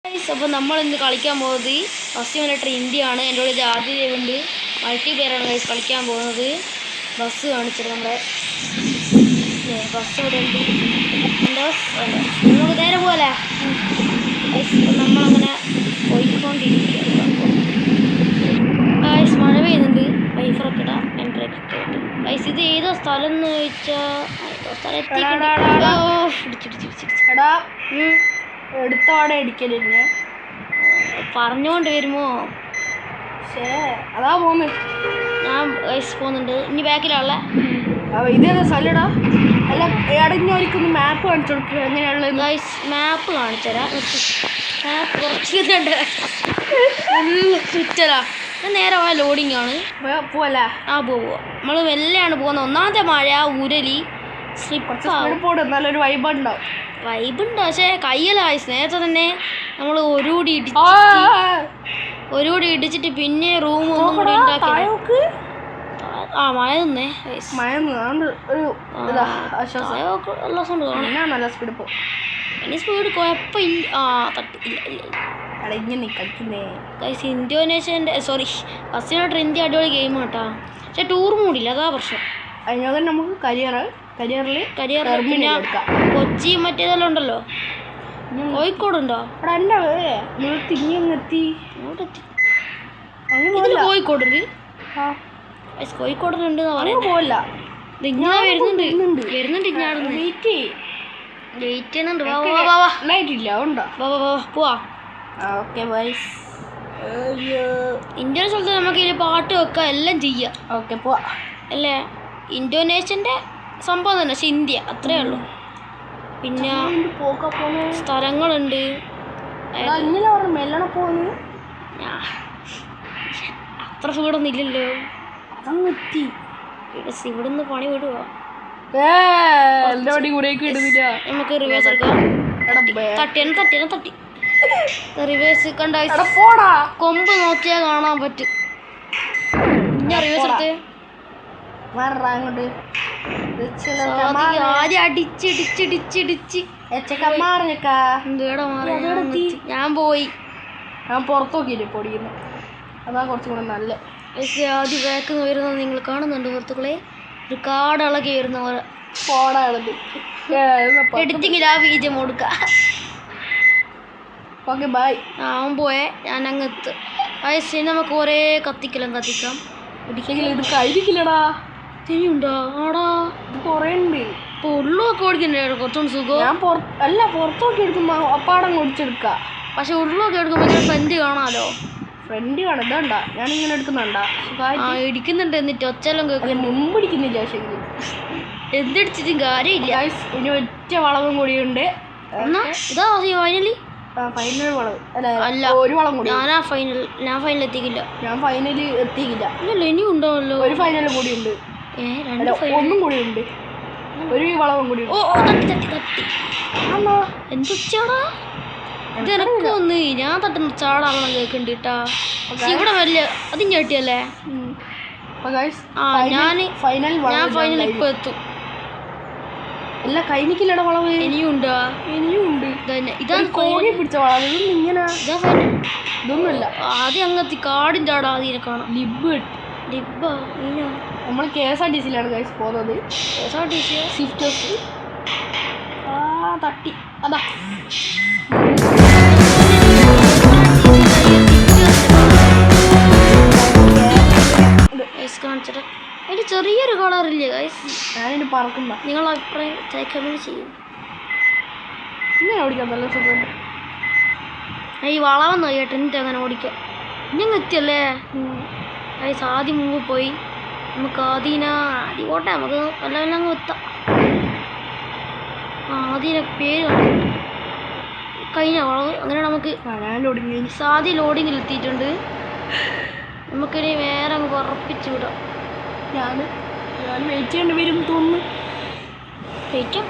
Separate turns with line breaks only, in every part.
അപ്പോൾ നമ്മൾ ഇന്ന് കളിക്കാൻ പോകുന്നത് ഫസ്റ്റ് സിമുലേറ്റർ ഇന്ത്യയാണ്. എൻ്റെ കൂടെ ഇത് ആദ്യം ഉണ്ട് മൾട്ടിപ്ലെയറാണ് ഗൈസ് കളിക്കാൻ പോകുന്നത്. ബസ് കാണിച്ചത് നമ്മുടെ ബസ് ഇവിടെ ഉണ്ട്. എന്താ നമുക്ക് നേരെ പോലെ നമ്മളങ്ങനെ പോയിക്കൊണ്ടിരിക്കുക. ഗൈസ് മഴ പെയ്യുന്നുണ്ട്. വൈഫറൊക്കെ ഇടാം എൻട്രൊക്കെ ആയിട്ട്. ഗൈസ് ഇത് ഏതോ സ്ഥലം എന്ന് ചോദിച്ചാൽ
എടുത്തോടെ ഇടിക്കലില്ല
പറഞ്ഞുകൊണ്ട് വരുമോ?
പക്ഷേ അതാ പോന്ന്
ഞാൻ പോകുന്നുണ്ട്. ഇനി ബാക്കിലാണല്ലേ
ഇതേതാ സ്ഥലടാ? അല്ല ഇടഞ്ഞൊരിക്കൊന്ന് മാപ്പ് കാണിച്ചു കൊടുക്കുക. എങ്ങനെയുള്ള
ഗൈസ് മാപ്പ് കാണിച്ചു തരാം. മാപ്പ് കുറച്ച് ചുറ്റലാ. ഞാൻ നേരെ പോയ ലോഡിങ് ആണ്.
പോവല്ലേ?
പോവാ. നമ്മൾ മെല്ലെയാണ് പോകുന്നത്. ഒന്നാമത്തെ മഴ ഉരലി
സ്ലിപ്പോട് നല്ലൊരു വൈബ് ഉണ്ടാവും.
വൈബുണ്ട് പക്ഷേ കയ്യല്ല ഗൈസ്. നേരത്തെ തന്നെ നമ്മൾ ഒരു കൂടി ഇടിച്ചിട്ട് പിന്നെ റൂം ഒന്നും കൂടി ഉണ്ടാക്കി. മഴ നിന്നേ
നല്ല സ്പീഡ് പോകും.
ഇനി സ്പീഡ് കുഴപ്പമില്ല. ഗൈസ് ഇന്തോനേഷ്യൻ്റെ ഫസ്റ്റ് സിമുലേറ്റർ ഇന്ത്യ അടിപൊളി ഗെയിം കേട്ടോ. പക്ഷെ ടൂർ മൂടില്ല, അതാ പ്രശ്നം.
അതിനകത്ത് നമുക്ക് കരിയറിൽ
പിന്നെ കൊച്ചി മറ്റേതെല്ലാം ഉണ്ടല്ലോ. കോഴിക്കോടുണ്ടോ? കോഴിക്കോടുണ്ട്. കോഴിക്കോടുണ്ട്
പോവല്ല.
വരുന്നുണ്ട് പോവാ. ഇന്ത്യൻ സ്ഥലത്ത് നമുക്ക് ഇതിൽ പാട്ട് വെക്കാം, എല്ലാം ചെയ്യാം.
ഓക്കെ പോവാ.
അല്ലേ ഇന്തോനേഷ്യൻ്റെ സംഭവം തന്നെ, പക്ഷെ ഇന്ത്യ അത്രേ ഉള്ളൂ. പിന്നെ സ്ഥലങ്ങളുണ്ട്. അത്ര സ്പീഡൊന്നും ഇല്ലല്ലോ. ഇവിടുന്ന് പണി വിടുക. നമുക്ക് റിവേഴ്സ് എടുക്കാം. തട്ടി റിവേഴ്സ് കണ്ട കൊമ്പ് നോക്കിയാൽ കാണാൻ പറ്റും. ഞാൻ റിവേഴ്സ് എടുത്ത് ആദ്യം അടിച്ചിടിച്ചിടിച്ചിടിച്ച് ഞാൻ പോയി.
ഞാൻ പുറത്ത് നോക്കിയില്ലേ പൊടിയുന്നു. അതാ കുറച്ചും കൂടെ നല്ല.
ആദ്യം ബാക്കിൽ വരുന്നത് നിങ്ങൾ കാണുന്നുണ്ട് സുഹൃത്തുക്കളെ. ഒരു കാടിളകി വരുന്ന പോലെ എഡിറ്റിങ്ങിൽ ആ ബീജം കൊടുക്കാം.
Okay bye.
അവൻ പോയേ ഞാൻ അങ്ങ് എത്തും. വയസ്സിന് നമുക്ക് ഒരേ കത്തിക്കാം.
ഇത് കഴിക്കില്ലടാ.
തെയ്യുണ്ടോ? ആടാ
ഇത് കുറേ ഉണ്ട്.
ഇപ്പോൾ ഉള്ളൊക്കെ ഓടിക്കണ്ടേ കുറച്ചുകൂടി സുഖം.
ഞാൻ പുറത്ത് നോക്കി എടുക്കുമ്പോൾ അപ്പാടം ഓടിച്ചെടുക്കാം.
പക്ഷെ ഉള്ളൊക്കെ എടുക്കുമ്പോൾ ഇങ്ങനെ ഫ്രണ്ട് കാണാമല്ലോ.
ഫ്രണ്ട് കാണാം. ഇതാണ്ടാ ഞാനിങ്ങനെ എടുക്കുന്നുണ്ടാ
ഇടിക്കുന്നുണ്ട്. എന്നിട്ട് ഒച്ചെല്ലാം കേൾക്കും.
മുമ്പ് ഇടിക്കുന്നില്ല. പക്ഷേ
എന്തിടിച്ചിട്ടും കാര്യമില്ല.
ഇനി ഒറ്റ വളവും കൂടിയുണ്ട്.
ഇതാ ഫൈനലി
ഫൈനൽ വളവ്
അല്ല,
ഒരു വളം കൂടി.
ഞാൻ ഫൈനൽ എത്തിക്കില്ല.
ഞാൻ ഫൈനൽ എത്തിക്കില്ല.
ഇല്ലല്ലോ, ഇനിയും ഉണ്ടാവല്ലോ.
ഒരു ഫൈനൽ കൂടി ഉണ്ട്. ഒന്നും കൂടി ഉണ്ട്. ഒരു വളവും കൂടി.
എന്തൊച്ചാടാ ഇത്? എനക്കൊന്ന് ഞാൻ തട്ടുന്ന ചാടാണെന്ന് കേൾക്കുന്നുണ്ട് കേട്ടാ. ഇവിടെ വലിയ അത് ഞെട്ടിയല്ലേ. ഞാൻ ഫൈനൽ ഇപ്പൊ എത്തും.
അല്ല കഴിഞ്ഞില്ലട വളവ്.
ഇനിയും ഉണ്ട്.
ഇതാണ് കോഴി പിടിച്ച വളവ്. ഇതൊന്നുമില്ല.
ആദ്യം അങ്ങത്തി കാടിൻ്റെ ആടാ അതിനെ കാണാം. ലിബ്
നമ്മൾ KSRTC-യിലാണ് ഗൈസ് പോകുന്നത്.
KSRTC
സ്വിഫ്റ്റ് തട്ടി അതാ
കാണിച്ചിട്ട് അതിൻ്റെ ചെറിയൊരു കളറില്ലേ ഗൈസ്.
ഞാനിത് പറക്കുന്ന
നിങ്ങളുടെ അഭിപ്രായം കമന്റ് ചെയ്യും.
ഇങ്ങനെ ഓടിക്കാം നല്ല സുഖമുണ്ട്.
ഈ വളവെന്ന് കേട്ടോ എന്നിട്ട് അങ്ങനെ ഓടിക്കാം. ഞങ്ങൾ എത്തിയല്ലേ ഗൈസ്. ആദ്യം മുമ്പ് പോയി നമുക്ക് ആദ്യം പോട്ടെ. നമുക്ക് വല്ല അങ്ങ് എത്താം. ആദ്യം പേര് കഴിഞ്ഞ വളവ്. അങ്ങനെ നമുക്ക് ആദ്യം ലോഡിങ്ങിൽ എത്തിയിട്ടുണ്ട്. നമുക്കിനി വേറെ അങ്ങ് ഉറപ്പിച്ച് വിടാം.
ഞാൻ വെയിറ്റ് ചെയ്യേണ്ടി വരും തോന്നുന്നു.
വെയിറ്റ്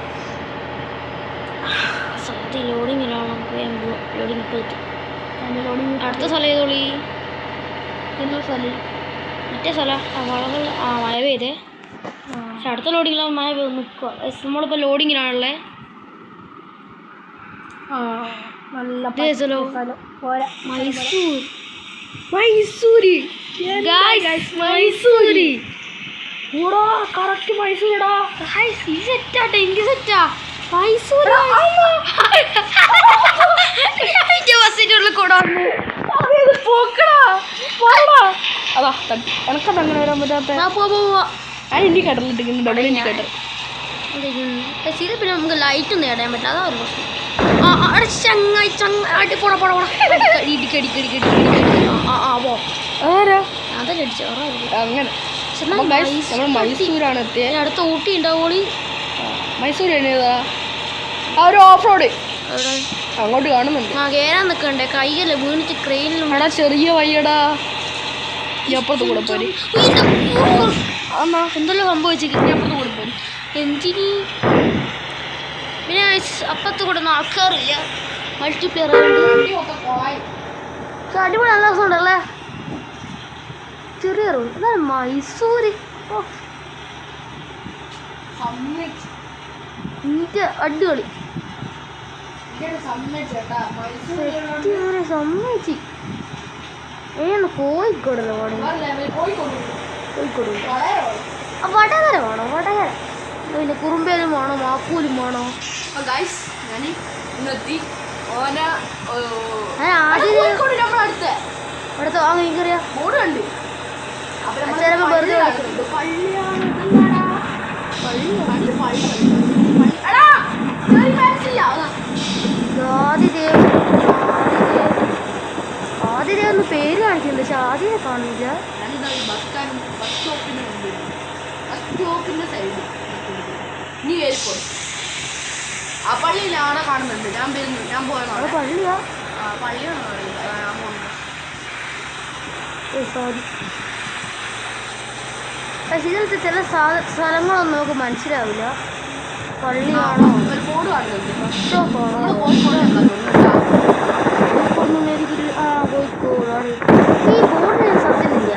സത്യം ലോഡിങ്ങിലാണ്. നമുക്ക് ലോഡിങ് ഇപ്പോൾ എത്തും. അടുത്ത സ്ഥലം ഏതോളി? മറ്റേ സ്ഥലം വളകൾ മഴ പെയ്തേ. പക്ഷെ അടുത്ത ലോഡിങ്ങിലാണ് മഴ നിൽക്കുക. നമ്മളിപ്പോൾ ലോഡിങ്ങിലാണുള്ളത്.
നല്ല
ദേശലോ
സ്ഥലം. പോരാ
മൈസൂർ
മൈസൂരി
മൈസൂരി
കൂടാ കറക്റ്റ് മൈസൂരടാ.
സെറ്റാട്ടെ എനിക്ക് സെറ്റാ മൈസൂർ ബസ്സിൻ്റെ കൂടെ വന്നു
പോക്കടാ പോടാ. അതാ തട്ടി എനക്കത് അങ്ങനെ വരാൻ പറ്റാത്ത ഞാൻ ഇൻഡിക്കേറ്ററിൽ ഇട്ടിട്ടുണ്ട് ഡബിൾ ഇൻഡിക്കേറ്റർ.
ഇത് പിന്നെ നമുക്ക് ലൈറ്റ് ഒന്നും ഇടാൻ പറ്റില്ല അതാ ഒരു പ്രശ്നം. ചങ്ങായി ചങ്ങായി പോടാ പോടാ പോടാ ഇടിക്കടിക്കടിക്കടി
ആരാ
അതല്ലേ അടിച്ചു
അങ്ങനെ നമ്മൾ മൈസൂരാണ് എത്തിയത്.
അടുത്ത ഊട്ടി ഉണ്ടാവോളി
മൈസൂർ കഴിഞ്ഞതാ ആ ഒരു ഓഫ് റോഡ് അങ്ങോട്ട് കാണുന്നുണ്ട്.
ആ കേറാൻ നിൽക്കണ്ടേ കൈയല്ലേ വീണിട്ട് ക്രെയിനിലും
എടാ ചെറിയ വയ്യടാ ഈ അപ്പുറത്ത് കൂടെ പോരി.
എന്നാ എന്തെല്ലാം സംഭവിച്ചു അപ്പുറത്ത് കൂടെ പോയി എന്തിനി പിന്നെ അപ്പുറത്ത് കൂടെ ഒന്നും ആൾക്കാറില്ല മൾട്ടിപ്ലെയർ അടിപൊളി നല്ല രസം ഉണ്ടല്ലേ ചെറിയ റോഡ് അതാണ് മൈസൂര് അടിപൊളി സമ്മതിച്ച് ഏന്ന് കോഴിക്കോടല്ലോ കോഴിക്കോട് വടകര വേണോ വടകര പിന്നെ കുറുമ്പേലും വേണോ മാക്കൂലും വേണോ അടുത്ത ആ എനിക്കറിയാം ചിലപ്പോൾ വെറുതെ ആദ്യം ഒന്ന് പേര് കാണിക്കുന്നുണ്ട് പക്ഷെ ആദ്യം കാണില്ല.
ആ പള്ളിയിലാണ് കാണുന്നുണ്ട്. ഞാൻ പോയത്
പള്ളിയാ
പള്ളിയാണ്
സോറി. പക്ഷെ ഇതിലത്തെ ചില സ്ഥലങ്ങളൊന്നും നമുക്ക് മനസ്സിലാവില്ല. പള്ളിയാണോ
ബോർഡ് കാണുന്നുണ്ട്.
ബസ് സ്റ്റോപ്പാണോ എനിക്കൊരു ആ കോഴിക്കോടാണ് ഈ ബോർഡിന് സത്യമില്ല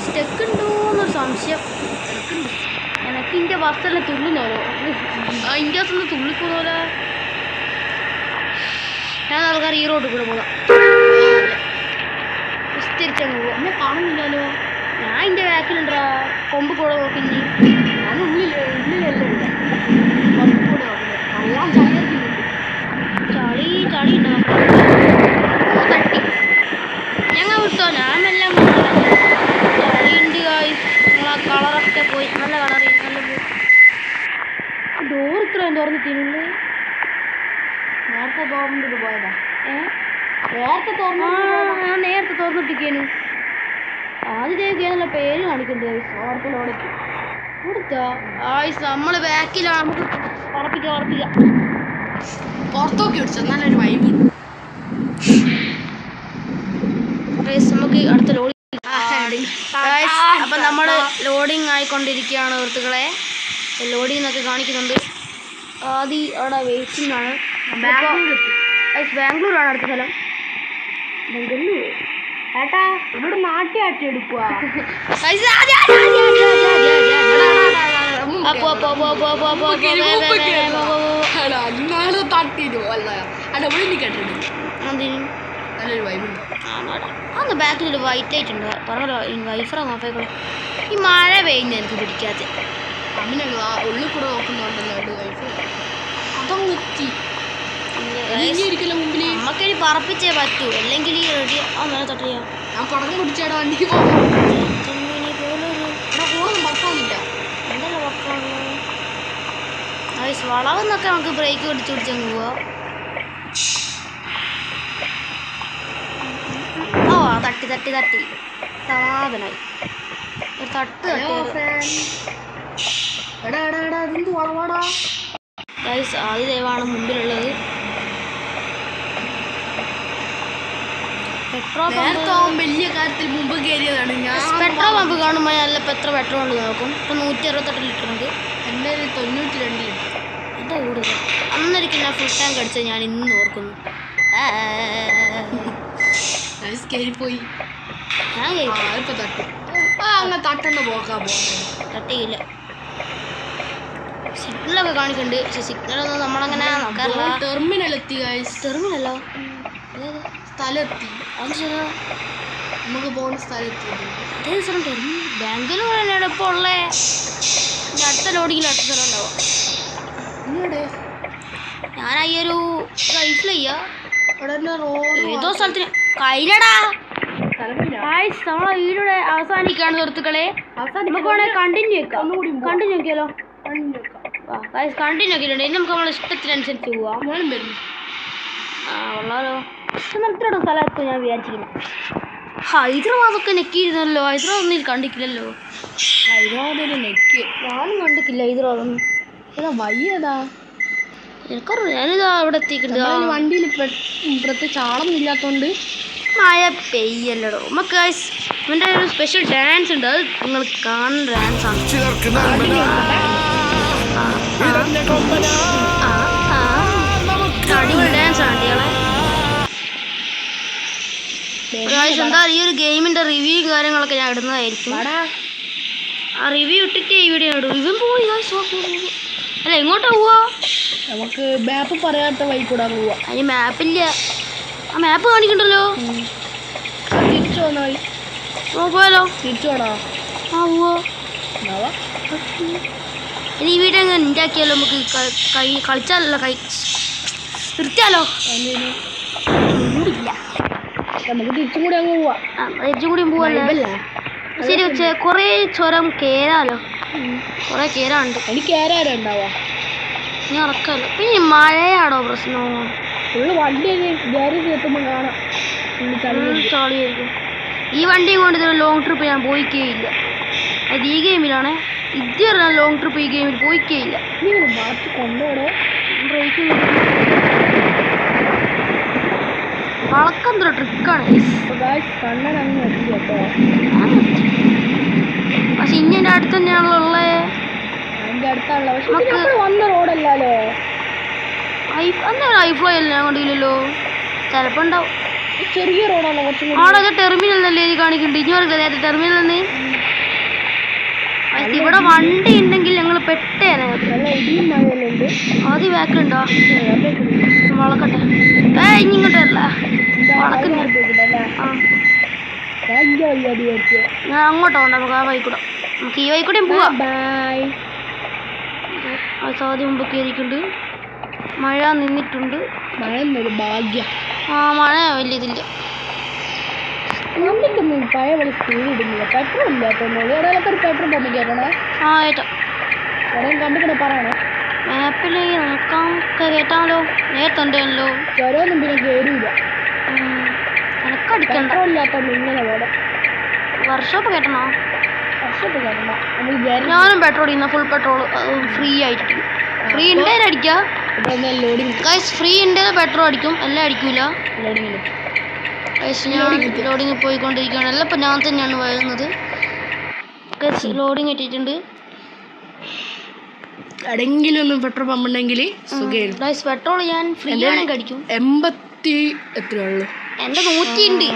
സ്റ്റെക്ക് ഉണ്ടോന്നൊരു സംശയം എനിക്ക് ഇതിൻ്റെ ബസ്സെല്ലാം തുള്ളുന്നോലോ അതിൻ്റെ ബസ്സെല്ലാം തുള്ളിപ്പോന്നോലോ. ഞാൻ ആൾക്കാർ ഈ റോഡിൽ കൂടെ പോകാം വിസ്തരിച്ചങ്ങ് പോവാം. എന്നെ കാണുന്നില്ലല്ലോ ഞാൻ എൻ്റെ ബാക്കിലുണ്ടാ കൊമ്പ് കൂടെ നോക്കി
ഞാൻ ഉള്ളിലെല്ലാം കൂടെ
ചളി ചളി ഉണ്ടാവും തട്ടി ഞങ്ങൾ വിട്ടോ ഞാൻ എല്ലാം ചളിയുണ്ട് നിങ്ങൾ ആ കളറൊക്കെ പോയി നല്ല കളറ് നല്ല ഡോർ ഇത്രയും തുറന്നിട്ടില്ല
നേരത്തെ തോന്നിട്ട് പോയതാ.
നേരത്തെ തുറന്നു ഞാൻ നേരത്തെ തുറന്നിട്ടിരിക്കാനു ആദ്യത്തേക്കാനുള്ള പേര് കാണിക്കണ്ടേ
ഓർത്തിലോടേക്ക്
കൊടുത്തോ ആയിസ് നമ്മൾ ബാക്കിലാണ് നമുക്ക് ഉറപ്പിക്കാം
പുറത്തോക്കി പിടിച്ചു നല്ലൊരു വൈബ്.
നമുക്ക് അടുത്ത ലോഡിങ് അപ്പം നമ്മൾ ലോഡിങ് ആയിക്കൊണ്ടിരിക്കുകയാണ് സുഹൃത്തുക്കളെ. ലോഡിങ് എന്നൊക്കെ കാണിക്കുന്നുണ്ട്. ആദ്യം അവിടെ വെയിറ്റിംഗ് ആണ്. ബാംഗ്ലൂരാണ് അടുത്ത സ്ഥലം. ബംഗളൂരു ഏട്ടാ ഇവിടെ നാട്ടിയാട്ടി എടുക്കുക. നല്ലൊരു വൈബുണ്ട്. അന്ന് ബാക്കിൽ വൈറ്റ് ആയിട്ടുണ്ട് പറഞ്ഞല്ലോ വൈഫറോ നോഫേക്കളോ ഈ മഴ പെയ്യുന്ന എനിക്ക് പിടിക്കാത്ത
അങ്ങനെ ഉള്ളിൽ കൂടെ നോക്കുന്നുണ്ടല്ലോ വൈഫ് അതങ്ങെത്തി മുമ്പിൽ
നമുക്കിനി പറപ്പിച്ചേ പറ്റൂ അല്ലെങ്കിൽ റെഡി അങ്ങനെ തട്ടിയാ
ഞാൻ പടക്കം പിടിച്ചാടാ വണ്ടിക്ക് പോകും. പക്കമില്ല
എന്തല്ല പക്കമുള്ളത് വളവെന്നൊക്കെ നമുക്ക് ബ്രേക്ക് പിടിച്ച് പിടിച്ചങ്ങ് പോവാ. ഓ തട്ടി തട്ടി തട്ടി സമാധാനായി ഒരു തട്ട് ആദ്യ ദൈവമാണ് മുമ്പിലുള്ളത്. പെട്രോൾ
വലിയ കാര്യത്തിൽ മുമ്പ് കയറിയതാണ് ഞാൻ.
പെട്രോൾ പമ്പ് കാണുമ്പോൾ നല്ല എത്ര പെട്രോൾ ഉണ്ട് നോക്കും. ഇപ്പം 168 ലിറ്റർ ഉണ്ട്.
എൻ്റെ 92 ലിറ്റർ
എൻ്റെ കൂടുതൽ അന്നൊരിക്കൽ ഞാൻ ഫുൾ ടാങ്ക് അടിച്ചത് ഞാൻ ഇന്ന് ഓർക്കുന്നു.
പോയി
ഞാൻ
ഇപ്പൊ തട്ടും അങ്ങനെ തട്ടണ്ട പോകാൻ
തട്ടിയില്ല. സിഗ്നലൊക്കെ കാണിക്കുന്നുണ്ട്. പക്ഷെ സിഗ്നലൊന്നും നമ്മളങ്ങനെ നോക്കാറില്ല.
ടെർമിനൽ എത്തി ഗൈസ്.
ടെർമിനല്ലോ
സ്ഥലം എത്തി.
അത് ശരിയാ,
നമുക്ക് പോകുന്ന സ്ഥലം എത്തി.
അതേ സ്ഥലം ടെർമിനൽ. ബാംഗ്ലൂർ തന്നെയാണ് ഇപ്പോൾ ഉള്ളത്. അടുത്ത ലോഡിങ്ങിൽ അടുത്ത സ്ഥലം ഉണ്ടാവും.
ഇങ്ങോട്ടെ
ഞാൻ ഈ ഒരു ഗൾഫിലയ്യ
ഇവിടെ റോഡ്
ഏതോ സ്ഥലത്തിന് കയ്യിലടാ. നമ്മളെ വീഡിയോയുടെ അവസാനിക്കാണ് സുഹൃത്തുക്കളെ. നമുക്ക് വേണമെങ്കിൽ കണ്ടിന്യൂ വെക്കാം. കണ്ടിന്യൂ നോക്കിയാലോ? കണ്ടിന്യൂ നോക്കിയിട്ടുണ്ട്. ഇനി നമുക്ക് നമ്മളെ ഇഷ്ടത്തിനനുസരിച്ച് പോവാം.
ഞാനും വരുന്നു.
ഉള്ളാലോ നിർത്തിയിടും സ്ഥലത്ത് ഞാൻ വിചാരിച്ചിരിക്കുന്നു. ഹൈദരാബാദൊക്കെ നെക്കിയിരുന്നല്ലോ. ഹൈദരാബാദ് ഒന്നും കണ്ടിട്ടില്ലല്ലോ.
ഹൈദരാബാദിന് നെക്ക്
ഞാനും കണ്ടിട്ടില്ല ഹൈദരാബാദൊന്നും.
ഏതാ വയ്യതാ
എനിക്കറിയാം. ഞാനിതാ ഇവിടെ എത്തിയിട്ടുണ്ട്.
വണ്ടിയിൽ പ്രത്യേകിച്ച് ആളൊന്നും ഇല്ലാത്തോണ്ട്
മഴ പെയ്യല്ലടോ. നമുക്ക് ഇവൻ്റെ ഒരു സ്പെഷ്യൽ ഡാൻസ് ഉണ്ട്. അത് നിങ്ങൾ കാണുന്ന ഡാൻസാണ്. അടിപൊളി ഡാൻസ് ആണ് ഇയാളെ. എന്താ ഈ ഒരു ഗെയിമിന്റെ റിവ്യൂ കാര്യങ്ങളൊക്കെ ഞാൻ ഇടുന്നതായിരിക്കും. ആ റിവ്യൂ ഇട്ടിട്ട് ഈ വീഡിയോ ഇടും. ഇവൻ പോയി അല്ല എങ്ങോട്ടാ പോവാ?
നമുക്ക് മാപ്പ് പറയാത്ത വഴി കൂടാ പോവാ.
അതിന് മാപ്പില്ല. ആ മാപ്പ് കാണിക്കണ്ടല്ലോ.
തിരിച്ചു പോന്നാ വഴി
നോക്കുവാലോ.
തിരിച്ചു പോണോ?
ആ പോവാ. ഇനി ഈ വീഡിയോ എങ്ങനെ ഉണ്ടാക്കിയാലോ? നമുക്ക് കളിച്ചാലല്ലോ നിർത്തിയാലോ? മൂടില്ല.
നമുക്ക് തിരിച്ചും കൂടി അങ്ങ് പോവാ.
തിരിച്ചും കൂടിയും പോവല്ലേ? ശരി വെച്ചേ കുറേ ചുരം കേറാലോ. കുറേ കേറാണ്ട്.
എനിക്ക് കേറാരോ ഉണ്ടാവാ.
ഇനി ഇറക്കാമല്ലോ. പിന്നെ മഴയാണോ പ്രശ്നം?
ഫുള്ള് വണ്ടി ഗ്യാരേജ് എത്തുമ്പോൾ കാണാം.
ചളിയായിരിക്കും. ഈ വണ്ടിയും കൊണ്ട് ഇതൊരു ലോങ് ട്രിപ്പ് ഞാൻ പോയിക്കേയില്ല. അത് ഈ ഗെയിമിലാണേ. ഇതുവരെ ഞാൻ ലോങ് ട്രിപ്പ് ഈ ഗെയിമിൽ പോയിക്കേയില്ല.
മാറ്റി കൊണ്ടുപോടോ.
ബ്രേക്ക് വളക്കെന്തോ ട്രിക്കാണ്.
കണ്ണൻ അങ്ങ് എത്തി കേട്ടോ.
പക്ഷെ ഇനി എൻ്റെ അടുത്ത് തന്നെയാണല്ലോ ഉള്ളത്.
അതിൻ്റെ അടുത്താണല്ലോ. പക്ഷെ വന്ന റോഡല്ലോ.
എന്താ ഐഫ്ലോ അല്ലേ? ഞാൻ കണ്ടില്ലല്ലോ. ചിലപ്പോൾ ഉണ്ടാവും.
ചെറിയ റോഡാണല്ലോ. കുറച്ചും
ആടെ ടെർമിനൽ നല്ല രീതി കാണിക്കുന്നുണ്ട്. ഇനി പറഞ്ഞില്ല ടെർമിനൽ നിന്ന്. ഇവിടെ വണ്ടി ഉണ്ടെങ്കിൽ ഞങ്ങൾ പെട്ടേനെ. ആദ്യം ബാക്കിലുണ്ടോ? വളക്കട്ടെ. ഇനി ഇങ്ങോട്ട് വരില്ല. ഞാൻ അങ്ങോട്ടോ ഉണ്ട്. നമുക്ക് ആ വഴിക്കൂടെ. നമുക്ക് ഈ വഴിക്കൂടെയും പോവാം. ആ സാധ്യത മുമ്പ് കയറിയിട്ടുണ്ട്. മഴ നിന്നിട്ടുണ്ട്.
മഴ ഭാഗ്യം.
ആ മഴ വലിയ ഇതില്ല.
വണ്ടിക്കൊന്നും പഴയ പോലെ സ്പീഡ് ഇടുന്നില്ല. പെട്രോൾ ഇല്ലാത്തോണ്ട് ഇടയിലൊക്കെ ഒരു പെട്രോൾ പമ്പ് കയറണേ.
ആ ഏട്ടാ
എവിടെയും കണ്ടിട്ട് പറയണേ.
മാപ്പിൽ നോക്കാം കേട്ടാലോ? നേരത്തുണ്ടല്ലോ.
ചുരമൊന്നും പിന്നെ കയറിയില്ല.
എനക്കടിക്കണ്ട.
പെട്രോൾ ഇല്ലാത്തോണ്ട് ഇങ്ങനെ പോടെ.
വർക്ക്ഷോപ്പ് കേട്ടണോ?
വർഷോപ്പ് കയറണം.
ഞാനും പെട്രോൾ ചെയ്യുന്ന ഫുൾ പെട്രോൾ ഫ്രീ ആയിരിക്കും. ഫ്രീ ഉണ്ടേലും അടിക്കാം. ഗൈസ് ഫ്രീ ഉണ്ടെങ്കിൽ പെട്രോൾ അടിക്കും. എല്ലാം അടിക്കൂല. ലോഡിങ് പോയിക്കൊണ്ടിരിക്കുകയാണ്. എല്ലാം ഇപ്പം ഞാൻ തന്നെയാണ് വരുന്നത്. ലോഡിങ് എത്തിയിട്ടുണ്ട്.
എവിടെയെങ്കിലും ഒന്നും പെട്രോൾ പമ്പ് ഉണ്ടെങ്കിൽ
പെട്രോൾ ഞാൻ ഫ്രീ ആണെങ്കിൽ അടിക്കും.
80 എത്രയുള്ളൂ?
എൻ്റെ 100 ഉണ്ട്.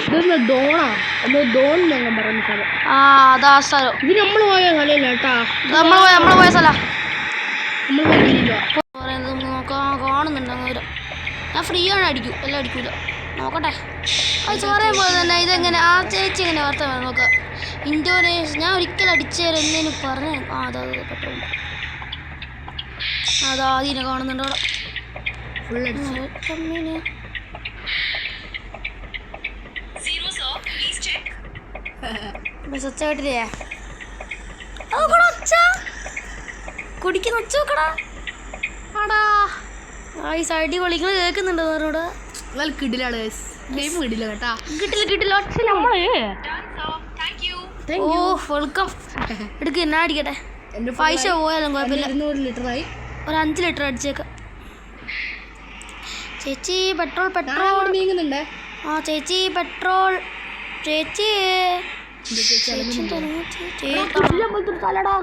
ഇതൊന്ന് ഡോണാ. ഡോൺ ഞങ്ങൾ പറയുന്ന സ്ഥലം.
ആ അതാ സ്ഥലം.
ഇത് നമ്മൾ പോയ സ്ഥലമല്ല കേട്ടാ.
നമ്മൾ പോയ സ്ഥലം
നമ്മൾ പോയില്ല.
പറയുന്നത് നോക്കാം. കാണുന്നുണ്ട് അങ്ങനെ. ഞാൻ ഫ്രീ ആണ് അടിക്കും. എല്ലാം അടിക്കൂല. നോക്കട്ടെ. അത് ചോറേ പോലെ തന്നെ. ഇതെങ്ങനെ ആ ചേച്ചി എങ്ങനെ വാർത്ത വേണം നോക്കാം. ഇൻഡോനേഷ്യ ഞാൻ ഒരിക്കലും അടിച്ചേരെന്നേന് പറഞ്ഞേ. ആ അതാ പെട്രോൾ. അതാ അതിനെ കാണുന്നുണ്ട് അവിടെ.
ഫുൾ അടിച്ചു.
ഒച്ചയായിട്ടില്ലേ? കുടിക്കുന്ന ഒച്ച നോക്കടാ. ആടാ ഈ സൈഡിൽ വിളിക്കുന്നത് കേൾക്കുന്നുണ്ടോ? അവരോട്
കിടിലാണ്. ഗെയിം കിടില്ല കേട്ടാ.
കിട്ടില്ല ഒച്ച നമ്മള്. ഓ വെൽക്കം. എടുക്ക എന്നാ അടിക്കട്ടെ. പൈസ പോയാലും കുഴപ്പമില്ല.
200 ലിറ്ററായി.
ഒരു 5 ലിറ്റർ അടിച്ചേക്കാം. ചേച്ചി പെട്രോൾ
നീങ്ങുന്നുണ്ടേ.
ആ ചേച്ചി പെട്രോൾ. ചേച്ചി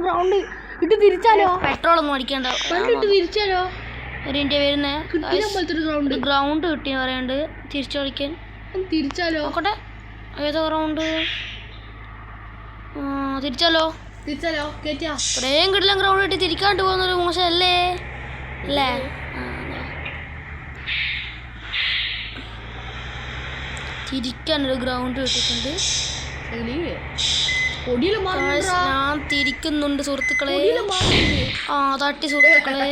ഗ്രൗണ്ട് ഇട്ട് തിരിച്ചാലോ?
പെട്രോൾ ഒന്നും അടിക്കണ്ട.
തിരിച്ചാലോ?
ഒരു ഇന്ത്യ വരുന്നേ ഗ്രൗണ്ട് കിട്ടി പറയാണ്ട് തിരിച്ചു കളിക്കാൻ.
തിരിച്ചാലോ?
നോക്കട്ടെ ഏതോ ഗ്രൗണ്ട്. തിരിച്ചാലോ?
തിരിച്ചാലോ കേറ്റാ
ഇത്രയും കിട്ടില്ല ഗ്രൗണ്ട് ഇട്ട് തിരിക്കാണ്ട് പോകുന്നൊരു മോശമല്ലേ അല്ലേ തിരിക്കാനൊരു ഗ്രൗണ്ട് ഇട്ടിട്ടുണ്ട്. ഞാൻ തിരിക്കുന്നുണ്ട് സുഹൃത്തുക്കളെ. തട്ടി സുഹൃത്തുക്കളെ.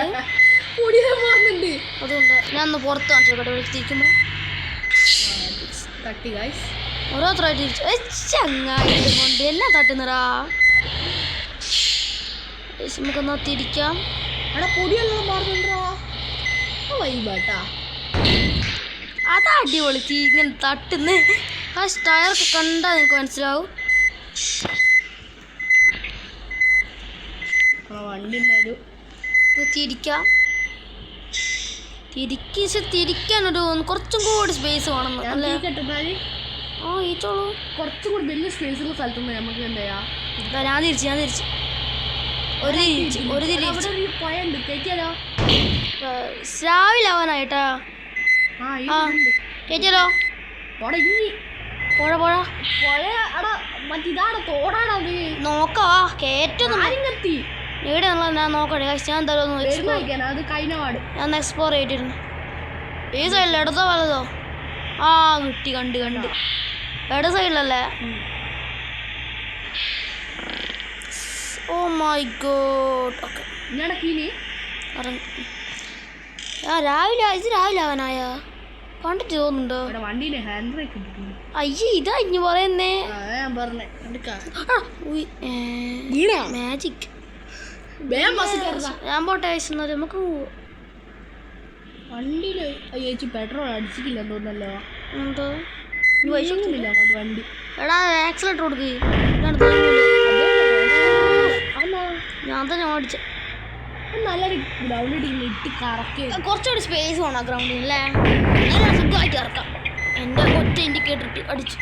അതുകൊണ്ട് ഞാൻ ഒന്ന് പുറത്ത് കാണിച്ചു തിരിക്കുമ്പോ ഓരോരുത്തരായിട്ട് ചങ്ങായി കൊണ്ട് എന്നെ തട്ടുന്നടാ. നമുക്കൊന്ന് തിരിക്കാം. അതാ അടിപൊളി ഇങ്ങനെ തട്ടുന്ന ആ ടയറൊക്കെ കണ്ടാൽ നിങ്ങൾക്ക് മനസ്സിലാവും. തിരിക്കാം. തിരിക്കാനൊരു കുറച്ചും കൂടി സ്പേസ് വേണം അല്ലേ? ഈച്ചോളൂ.
കുറച്ചും കൂടി വലിയ സ്പേസുള്ള സ്ഥലത്തുനിന്ന് നമുക്ക് എന്താ
ഞാൻ തിരിച്ച് ഒരു രാവിലെ ആവാനായിട്ടാ. കേറ്റാലോ നോക്കാ കേറ്റൊന്നും ഇവിടെ ഞാൻ നോക്കട്ടെ. ഞാൻ എന്തായാലും ഞാൻ എക്സ്പ്ലോർ ചെയ്തിരുന്നു. ഈ സൈഡിൽ ഇടതോ വലതോ? കിട്ടി കണ്ട് ഇട സൈഡിലല്ലേ? Oh my god. ഓക്കെ രാവിലെ ആവാനായ കണ്ടിട്ട് തോന്നുന്നുണ്ടോ? അയ്യേ ഇതാ ഇനി പറയുന്നേ. മാജിക്. ഞാൻ പോട്ടെ നമുക്ക്
വണ്ടിയില് ചേച്ചി പെട്രോൾ അടിച്ചിട്ടില്ല തോന്നല്ലോ.
എന്തോ
വണ്ടി
എടാ ആക്സിലേറ്റർ കൊടുക്ക്. ഞാൻ തന്നെ ഓടിച്ച
നല്ലൊരു ഗ്രൗണ്ടിൽ ഇട്ട് കറക്കി
കുറച്ചുകൂടി സ്പേസ് വേണം ആ ഗ്രൗണ്ടിൽ അല്ലേ? സുഖമായിട്ട് ഇറക്കാം. എൻ്റെ ഒറ്റ ഇൻഡിക്കേറ്റർ ഇട്ട് അടിച്ചു.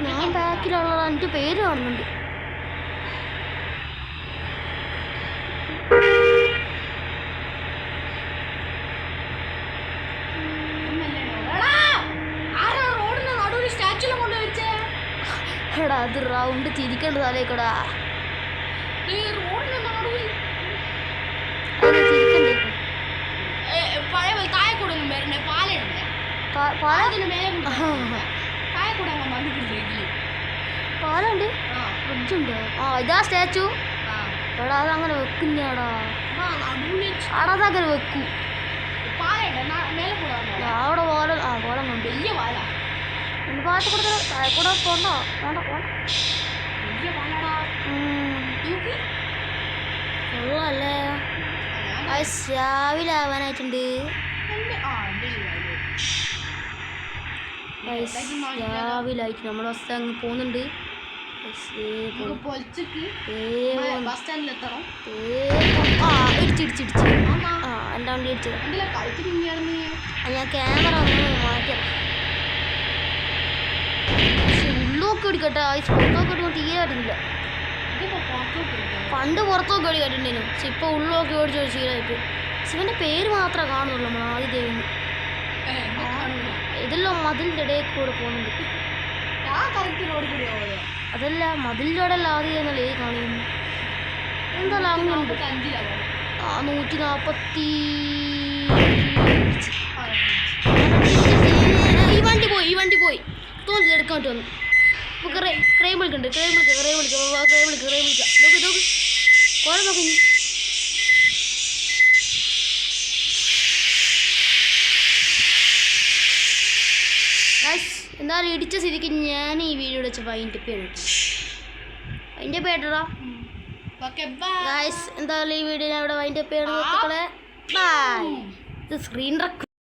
ഞാൻ ബാക്കിലുള്ള എൻ്റെ പേര് കാണുന്നുണ്ട്. എടാ അത് റൗണ്ട് തിരിക്കേണ്ട സ്ഥലേക്കടാ. പാലുണ്ട് ഫ്രിഡ്ജുണ്ട്. ഇതാ സ്റ്റാച്ചു. എടാ അതങ്ങനെ വെക്കുന്നേടാ. അതങ്ങനെ വെക്കും. അവിടെ പോലെ കോലം കൊണ്ട് എൻ്റെ പാട്ട് കൊടുത്ത താഴെക്കൂടെ പോണ്ടോ? വേണ്ട കൊള്ളല്ലേ? രാവിലെ ആവാനായിട്ടുണ്ട്. രാവിലെ ആയിട്ട് നമ്മുടെ ബസ് അങ്ങ് പോകുന്നുണ്ട്. ഇടിച്ചിടിച്ച് എൻ്റെ വണ്ടി ഇടിച്ചത്. ഞാൻ ക്യാമറ ഒന്ന് മാറ്റാം. ഉള്ളൊക്കെ ഓടിക്കട്ടെ. പുറത്തൊക്കെ ഓടിക്കാൻ തീരെ ആയിട്ടില്ല. പണ്ട് പുറത്തൊക്കെ ഓടി കേട്ടിട്ടുണ്ടായിരുന്നു. പക്ഷെ ഇപ്പോൾ ഉള്ളൊക്കെ ഓടിച്ച് ശീലമായിട്ട്. ശിവൻ്റെ പേര് മാത്രമേ കാണുന്നുള്ളൂ. നമ്മൾ ആദ്യ ദേവിന് ഇതെല്ലാം മതിലിൻ്റെ ഇടയിൽ കൂടെ പോകുന്നുണ്ട്. അതല്ല മതിലിൻ്റെ അവിടെ അല്ല ആദ്യം എന്നല്ലേ കാണിക്കുന്നു. എന്തായാലും അങ്ങനെയുണ്ട്. 140. ഈ വണ്ടി പോയി തോന്നി എടുക്കാൻ വേണ്ടി വന്നു. ക്രൈം വിളിക്കുന്നുണ്ട്. ക്രൈം വിളിക്കാം. നോക്ക് കുറെ നോക്കി. എന്തായാലും ഇടിച്ച സ്ഥിതിക്ക് ഞാൻ ഈ വീഡിയോ വെച്ച് വൈൻഡ് പേടാ. എന്തായാലും ഈ വീഡിയോ ഞാൻ ഇവിടെ വൈൻഡ് അപ്പ് ചെയ്യണം. ബൈ. ഇത് സ്ക്രീൻ റെക്കോർഡ്.